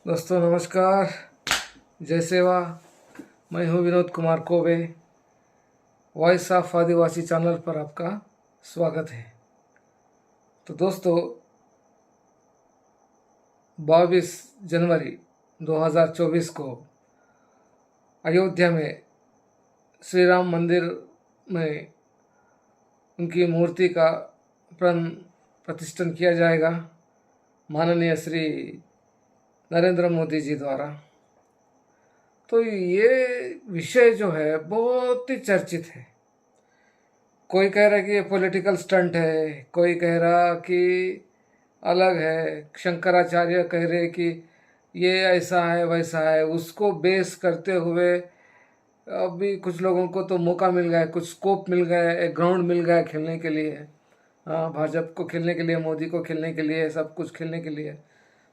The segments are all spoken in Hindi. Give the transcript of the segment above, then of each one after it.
दोस्तों नमस्कार, जय सेवा। मैं हूं Vinod Kumar Kobe. Voice of Adivasi channel पर आपका स्वागत है। तो दोस्तों 22 जनवरी 2024 को अयोध्या में श्री राम मंदिर में उनकी मूर्ति का प्राण प्रतिष्ठान किया जाएगा माननीय श्री नरेंद्र मोदी जी द्वारा। तो ये विषय जो है बहुत ही चर्चित है। कोई कह रहा है कि ये पॉलिटिकल स्टंट है, कोई कह रहा कि अलग है, शंकराचार्य कह रहे कि ये ऐसा है वैसा है। उसको बेस करते हुए अभी कुछ लोगों को तो मौका मिल गया है, कुछ स्कोप मिल गया है, एक ग्राउंड मिल गया है खेलने के लिए। हाँ, भाजपा को खेलने के लिए, मोदी को खेलने के लिए, सब कुछ खेलने के लिए।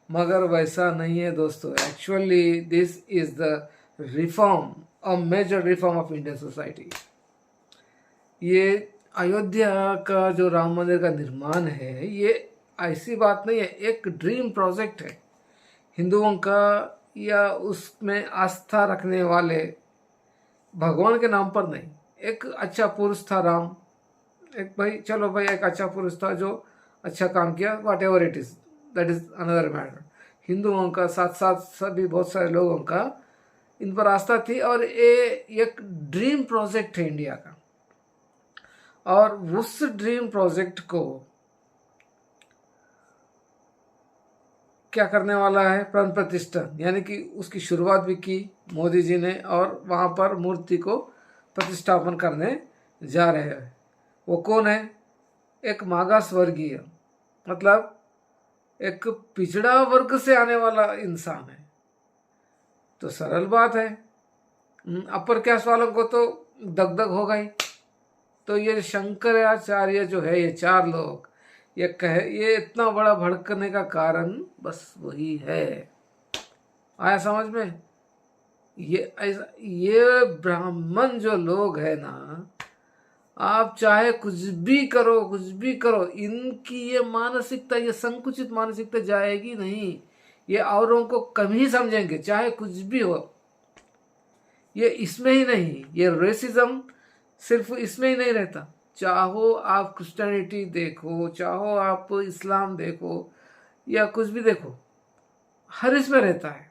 मगर वैसा नहीं है दोस्तों। Actually this is the reform, a major reform of Indian society. ये अयोध्या का जो राम मंदिर का निर्माण है, ये ऐसी बात नहीं है, एक ड्रीम प्रोजेक्ट है हिंदुओं का, या उसमें आस्था रखने वाले भगवान के नाम पर नहीं। एक अच्छा पुरुष था राम, एक भाई, चलो भाई, एक अच्छा पुरुष था जो अच्छा काम किया, what ever it is, that is another matter. हिंदुओं का साथ साथ सभी बहुत सारे लोगों का इन पर आस्था थी, और ये एक ड्रीम प्रोजेक्ट है इंडिया का। और उस ड्रीम प्रोजेक्ट को क्या करने वाला है, प्राण प्रतिष्ठा, यानी कि उसकी शुरुआत भी की मोदी जी ने, और वहां पर मूर्ति को प्रतिष्ठापन करने जा रहे हैं। वो कौन है? एक मागास वर्गीय, मतलब एक पिछड़ा वर्ग से आने वाला इंसान है। तो सरल बात है, अपर कास्ट वालों को तो दगदग हो गई। तो ये शंकराचार्य जो है, ये चार लोग, ये इतना बड़ा भड़कने का कारण बस वही है। आया समझ में? ये ब्राह्मण जो लोग है ना, आप चाहे कुछ भी करो, कुछ भी करो, इनकी ये मानसिकता, ये संकुचित मानसिकता जाएगी नहीं। ये औरों को कम ही समझेंगे, चाहे कुछ भी हो। ये इसमें ही नहीं, ये रेसिज्म सिर्फ इसमें ही नहीं रहता। चाहो आप क्रिश्चियनिटी देखो, चाहो आप इस्लाम देखो, या कुछ भी देखो, हर इसमें रहता है।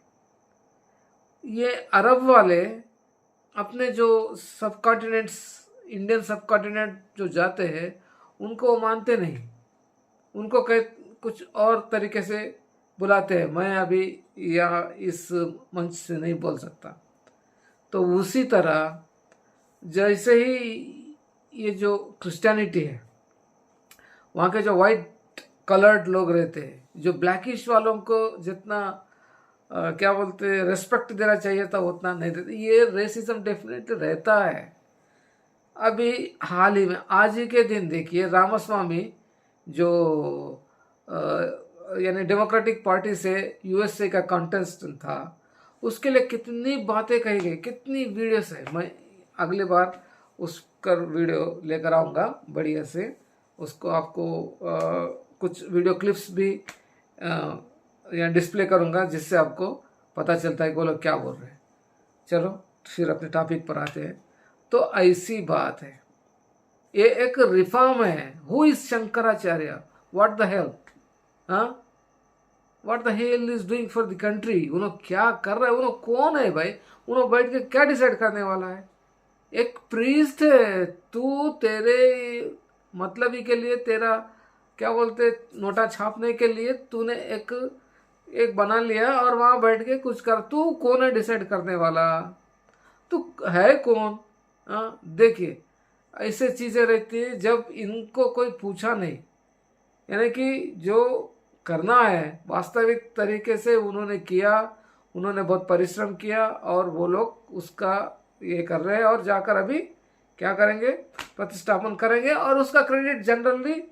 ये अरब वाले अपने जो सब कॉन्टिनेंट्स, इंडियन सब कॉन्टिनेंट जो जाते हैं, उनको वो मानते नहीं। उनको कुछ और तरीके से बुलाते हैं। मैं अभी यहाँ इस मंच से नहीं बोल सकता। तो उसी तरह जैसे ही ये जो क्रिश्चियनिटी है, वहाँ के जो वाइट कलर्ड लोग रहते हैं, जो ब्लैकिश वालों को जितना क्या बोलते हैं, रेस्पेक्ट देना चाहिए था, उतना नहीं देते। ये रेसिज्म डेफिनेटली रहता है। अभी हाल ही में, आज ही के दिन देखिए, रामास्वामी जो यानी डेमोक्रेटिक पार्टी से यूएसए का कॉन्टेस्टेंट था, उसके लिए कितनी बातें कही गई, कितनी वीडियोस है। मैं अगली बार उसका वीडियो लेकर आऊँगा बढ़िया से, उसको आपको कुछ वीडियो क्लिप्स भी यहाँ डिस्प्ले करूँगा, जिससे आपको पता चलता है कि वो लोग क्या बोल रहे हैं। चलो फिर अपने टॉपिक पर आते हैं। तो ऐसी बात है, ये एक रिफॉर्म है। Who is Shankaracharya? What the hell, हाँ, what the hell is doing for the country? उन्होंने क्या कर रहा है? उन्होंने कौन है भाई? उन्होंने बैठ के क्या डिसाइड करने वाला है? एक प्रीस्ट है तू, तेरे मतलब ही के लिए, तेरा क्या बोलते, नोटा छापने के लिए तूने एक बना लिया, और वहां बैठ के कुछ कर। तू कौन है डिसाइड करने वाला? तू है कौन? देखिए, ऐसे चीजें रहती है जब इनको कोई पूछा नहीं। यानी कि जो करना है वास्तविक तरीके से उन्होंने किया, उन्होंने बहुत परिश्रम किया, और वो लोग उसका ये कर रहे हैं। और जाकर अभी क्या करेंगे? प्रतिष्ठापन करेंगे, और उसका क्रेडिट जनरली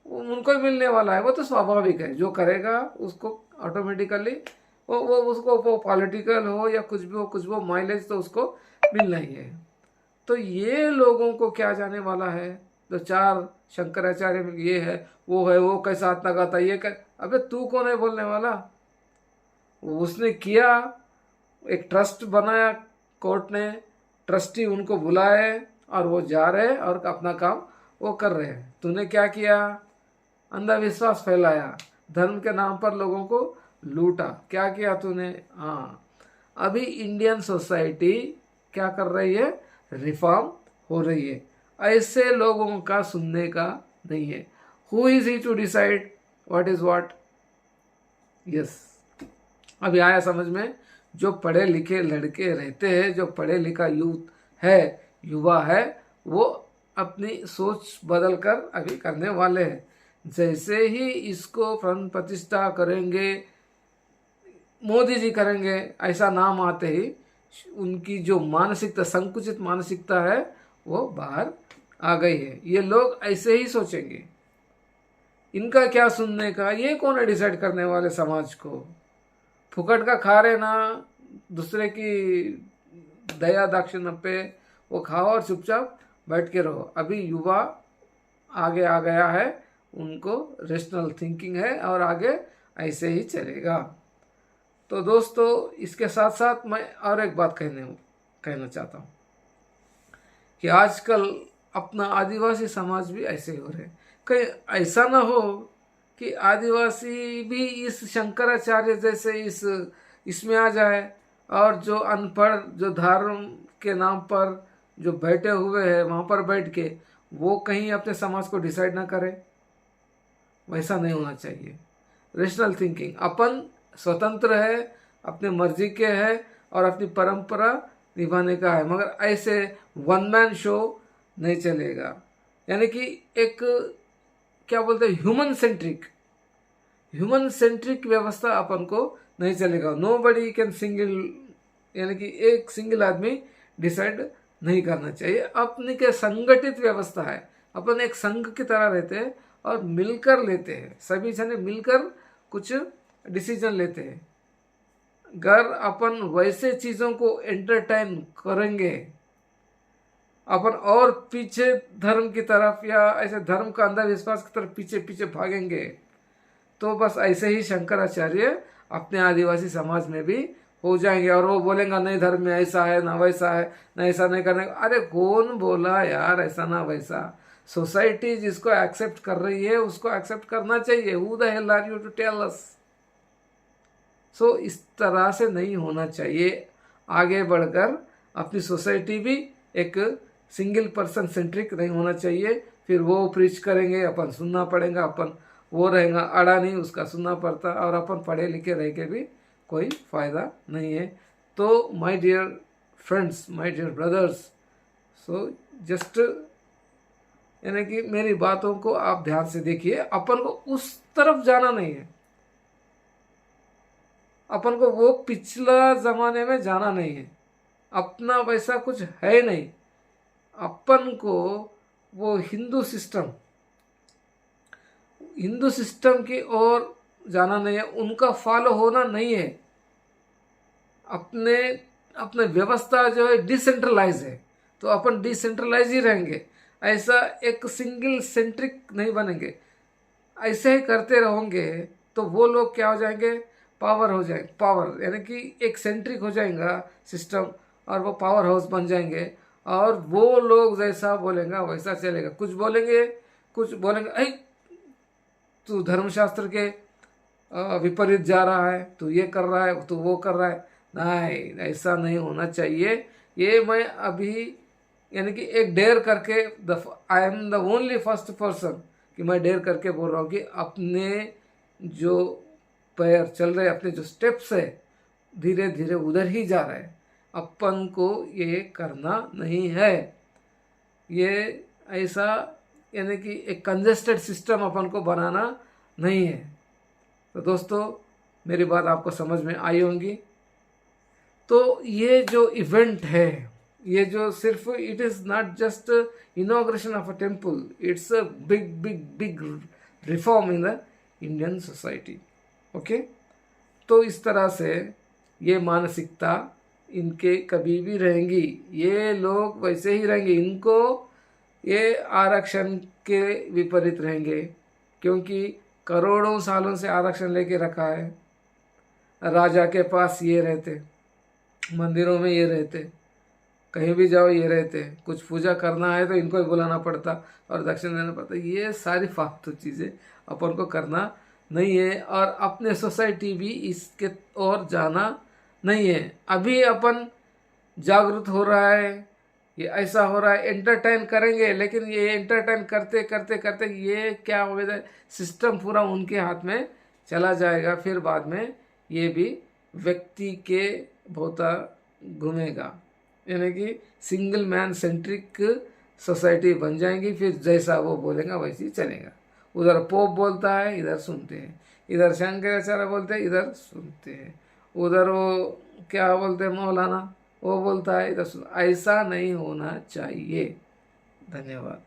उनको ही मिलने वाला है। वो तो स्वाभाविक है, जो करेगा उसको ऑटोमेटिकली वो उसको, वो पॉलिटिकल हो या कुछ भी हो, कुछ वो माइलेज तो उसको मिलना ही है। तो ये लोगों को क्या जाने वाला है? तो चार शंकराचार्य में ये है, वो कैसा हाथ लगाता, ये कर। अबे तू कौन है बोलने वाला? उसने किया, एक ट्रस्ट बनाया, कोर्ट ने ट्रस्टी उनको बुलाए और वो जा रहे और अपना काम वो कर रहे हैं। तूने क्या किया? अंधविश्वास फैलाया, धर्म के नाम पर लोगों को लूटा। क्या किया तूने? हाँ, अभी इंडियन सोसाइटी क्या कर रही है? रिफॉर्म हो रही है। ऐसे लोगों का सुनने का नहीं है। Who is he to decide what is what? Yes, अभी आया समझ में। जो पढ़े लिखे लड़के रहते हैं, जो पढ़े लिखा यूथ है, युवा है, वो अपनी सोच बदल कर अभी करने वाले हैं। जैसे ही इसको प्राण प्रतिष्ठा करेंगे, मोदी जी करेंगे, ऐसा नाम आते ही उनकी जो मानसिकता, संकुचित मानसिकता है, वो बाहर आ गई है। ये लोग ऐसे ही सोचेंगे। इनका क्या सुनने का? ये कौन है डिसाइड करने वाले समाज को? फुकट का खा रहे ना, दूसरे की दया दाक्षिण्य पे वो खाओ और चुपचाप बैठ के रहो। अभी युवा आगे आ गया है, उनको रेशनल थिंकिंग है और आगे ऐसे ही चलेगा। तो दोस्तों, इसके साथ साथ मैं और एक बात कहना चाहता हूँ कि आजकल अपना आदिवासी समाज भी ऐसे ही हो रहे हैं। कहीं ऐसा ना हो कि आदिवासी भी इस शंकराचार्य जैसे इसमें आ जाए और जो अनपढ़, जो धर्म के नाम पर जो बैठे हुए हैं वहाँ पर बैठ के वो कहीं अपने समाज को डिसाइड ना करे। वैसा नहीं होना चाहिए। रेशनल थिंकिंग, अपन स्वतंत्र है, अपने मर्जी के है और अपनी परंपरा निभाने का है, मगर ऐसे वन मैन शो नहीं चलेगा। यानी कि एक क्या बोलते हैं, ह्यूमन सेंट्रिक व्यवस्था अपन को नहीं चलेगा। नो बडी कैन सिंगल, यानी कि एक सिंगल आदमी डिसाइड नहीं करना चाहिए। अपनी के संगठित व्यवस्था है, अपन एक संघ की तरह रहते हैं और मिलकर लेते हैं, सभी जने मिलकर कुछ डिसीजन लेते हैं। अगर अपन वैसे चीज़ों को एंटरटेन करेंगे, अपन और पीछे धर्म की तरफ या ऐसे धर्म का अंधविश्वास की तरफ पीछे पीछे भागेंगे, तो बस ऐसे ही शंकराचार्य अपने आदिवासी समाज में भी हो जाएंगे और वो बोलेंगे नहीं धर्म में ऐसा है ना वैसा है, ना ऐसा नहीं करने का। अरे कौन बोला यार ऐसा ना वैसा? सोसाइटी जिसको एक्सेप्ट कर रही है उसको एक्सेप्ट करना चाहिए। Who the hell are you to tell us? So इस तरह से नहीं होना चाहिए। आगे बढ़कर अपनी सोसाइटी भी एक सिंगल पर्सन सेंट्रिक नहीं होना चाहिए। फिर वो प्रीच करेंगे, अपन सुनना पड़ेगा, अपन वो रहेगा अड़ा नहीं, उसका सुनना पड़ता, और अपन पढ़े लिखे रह के भी कोई फ़ायदा नहीं है। तो my dear friends, my dear brothers, so just यानी कि मेरी बातों को आप ध्यान से देखिए। अपन को उस तरफ जाना नहीं है, अपन को वो पिछला ज़माने में जाना नहीं है। अपना वैसा कुछ है नहीं। अपन को वो हिंदू सिस्टम की ओर जाना नहीं है, उनका फॉलो होना नहीं है। अपने व्यवस्था जो है डिसेंट्रलाइज है, तो अपन डिसेंट्रलाइज ही रहेंगे। ऐसा एक सिंगल सेंट्रिक नहीं बनेंगे। ऐसे ही करते रहोगे तो वो लोग क्या हो जाएंगे? पावर यानी कि एक सेंट्रिक हो जाएगा सिस्टम और वो पावर हाउस बन जाएंगे और वो लोग जैसा बोलेंगे वैसा चलेगा। कुछ बोलेंगे ऐ तू धर्मशास्त्र के विपरीत जा रहा है, तू ये कर रहा है, तू वो कर रहा है। नहीं, ऐसा नहीं होना चाहिए। ये मैं अभी यानी कि एक डेयर करके I am the only first person कि मैं डेयर करके बोल रहा हूँ कि अपने जो पैर चल रहे, अपने जो स्टेप्स है, धीरे धीरे उधर ही जा रहे हैं। अपन को ये करना नहीं है। ये ऐसा यानी कि एक कंजेस्टेड सिस्टम अपन को बनाना नहीं है। तो दोस्तों, मेरी बात आपको समझ में आई होंगी। तो ये जो इवेंट है, ये जो सिर्फ it is not just inauguration of a temple, it's a big big big reform in the Indian society. Okay, तो इस तरह से ये मानसिकता इनके कभी भी रहेंगी। ये लोग वैसे ही रहेंगे। इनको ये आरक्षण के विपरीत रहेंगे, क्योंकि करोड़ों सालों से आरक्षण लेके रखा है। राजा के पास ये रहते, मंदिरों में ये रहते, कहीं भी जाओ ये रहते, कुछ पूजा करना है तो इनको ही बुलाना पड़ता और दक्षिण देना पड़ता। ये सारी फालतू चीज़ें अपन को करना नहीं है और अपने सोसाइटी भी इसके ओर जाना नहीं है। अभी अपन जागरूक हो रहा है, ये ऐसा हो रहा है, एंटरटेन करेंगे, लेकिन ये एंटरटेन करते करते करते ये क्या हो जाए, सिस्टम पूरा उनके हाथ में चला जाएगा। फिर बाद में ये भी व्यक्ति के बहुता घूमेगा, यानी कि सिंगल मैन सेंट्रिक सोसाइटी बन जाएंगी। फिर जैसा वो बोलेगा वैसे ही चलेगा। उधर पोप बोलता है इधर सुनते हैं, इधर शंकराचार्य बोलते हैं इधर सुनते हैं, उधर वो क्या बोलते हैं मौलाना वो बोलता है इधर सुन। ऐसा नहीं होना चाहिए। धन्यवाद।